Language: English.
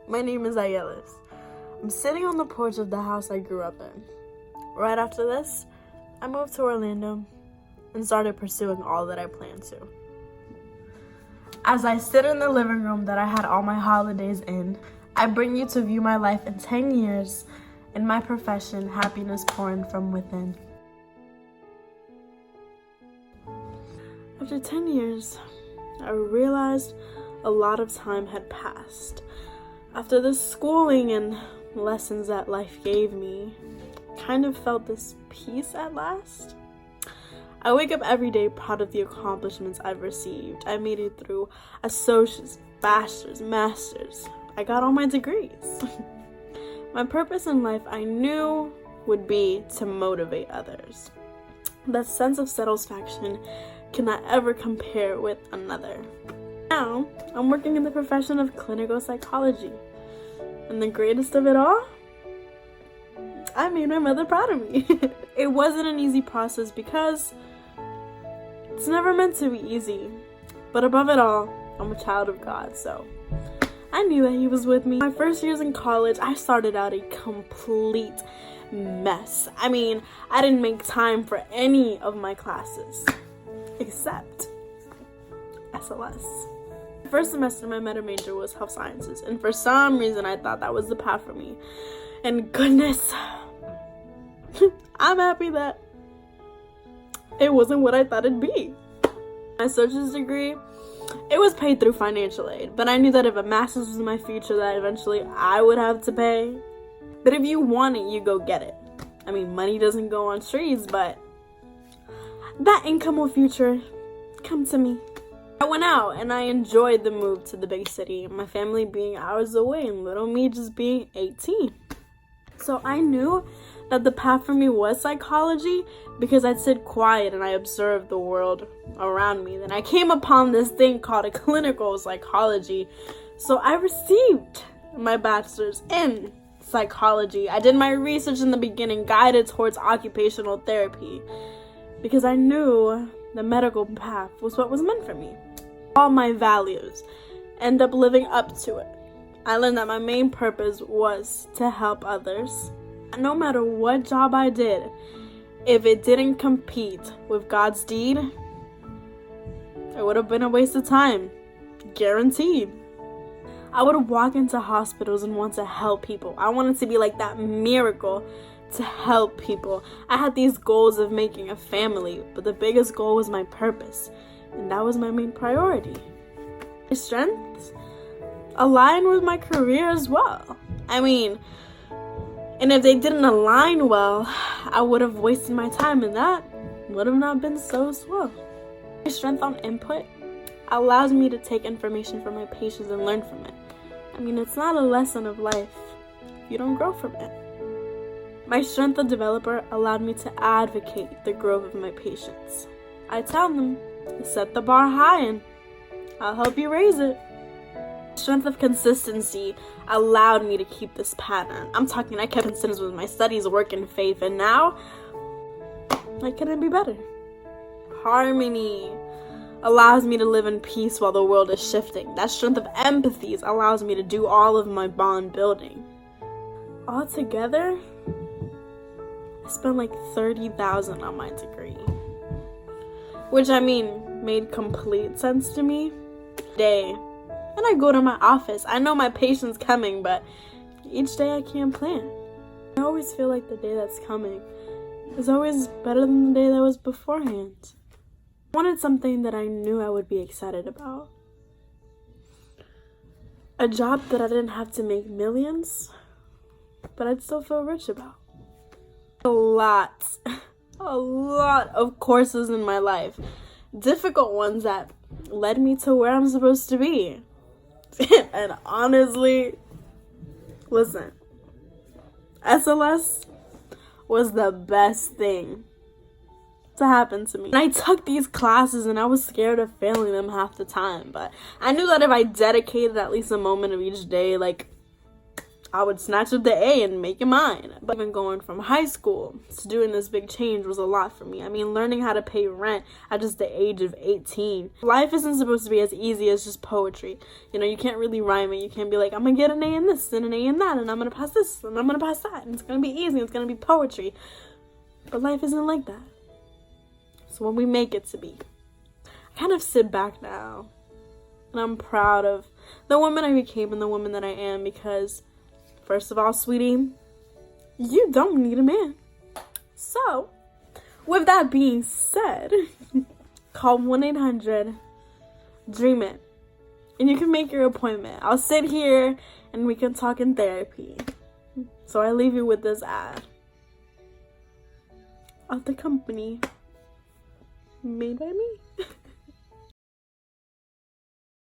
My name is SLS. I'm sitting on the porch of the house I grew up in. Right after this, I moved to Orlando and started pursuing all that I planned to. As I sit in the living room that I had all my holidays in, I bring you to view my life in 10 years, in my profession, happiness pouring from within. After 10 years, I realized a lot of time had passed. After the schooling and lessons that life gave me, I kind of felt this peace at last. I wake up every day proud of the accomplishments I've received. I made it through associates, bachelor's, master's. I got all my degrees. My purpose in life I knew would be to motivate others. That sense of satisfaction cannot ever compare with another. Now, I'm working in the profession of clinical psychology. And the greatest of it all, I made my mother proud of me. It wasn't an easy process because it's never meant to be easy. But above it all, I'm a child of God, so I knew that He was with me. My first years in college, I started out a complete mess. I didn't make time for any of my classes except SLS. First semester, my meta major was health sciences, and for some reason, I thought that was the path for me. And goodness, I'm happy that it wasn't what I thought it'd be. My associate's degree, it was paid through financial aid, but I knew that if a master's was my future, that eventually I would have to pay. But if you want it, you go get it. Money doesn't go on trees, but that income will future come to me. I went out and I enjoyed the move to the big city, my family being hours away and little me just being 18. So I knew that the path for me was psychology because I'd sit quiet and I observed the world around me. Then I came upon this thing called a clinical psychology. So I received my bachelor's in psychology. I did my research in the beginning, guided towards occupational therapy, because I knew the medical path was what was meant for me. All my values end up living up to it. I learned that my main purpose was to help others. No matter what job I did, if it didn't compete with God's deed, it would have been a waste of time. Guaranteed. I would walk into hospitals and want to help people. I wanted to be like that miracle to help people. I had these goals of making a family, but the biggest goal was my purpose, and that was my main priority. My strengths align with my career as well. And if they didn't align well, I would have wasted my time, and that would have not been so swell. My strength on input allows me to take information from my patients and learn from it. It's not a lesson of life if you don't grow from it. My strength of developer allowed me to advocate the growth of my patients. I tell them, set the bar high and I'll help you raise it. Strength of consistency allowed me to keep this pattern. I kept consistent with my studies, work, and faith, and now I couldn't be better. Harmony allows me to live in peace while the world is shifting. That strength of empathy allows me to do all of my bond building. Altogether, I spent like $30,000 on my degree, which made complete sense to me. Day, and I go to my office. I know my patient's coming, but each day I can't plan. I always feel like the day that's coming is always better than the day that was beforehand. I wanted something that I knew I would be excited about. A job that I didn't have to make millions, but I'd still feel rich about. A lot of courses in my life. Difficult ones that led me to where I'm supposed to be. And honestly, listen, SLS was the best thing to happen to me. And I took these classes and I was scared of failing them half the time, but I knew that if I dedicated at least a moment of each day, I would snatch up the A and make it mine. But even going from high school to doing this big change was a lot for me. I mean, learning how to pay rent at just the age of 18. Life isn't supposed to be as easy as just poetry. You know, you can't really rhyme it. You can't be like, I'm gonna get an A in this and an A in that, and I'm gonna pass this and I'm gonna pass that, and it's gonna be easy, it's gonna be poetry. But life isn't like that. So when we make it to be, I kind of sit back now and I'm proud of the woman I became and the woman that I am, because first of all, sweetie, you don't need a man. So, with that being said, call 1-800-DREAM-IT and you can make your appointment. I'll sit here and we can talk in therapy. So I leave you with this ad of the company made by me.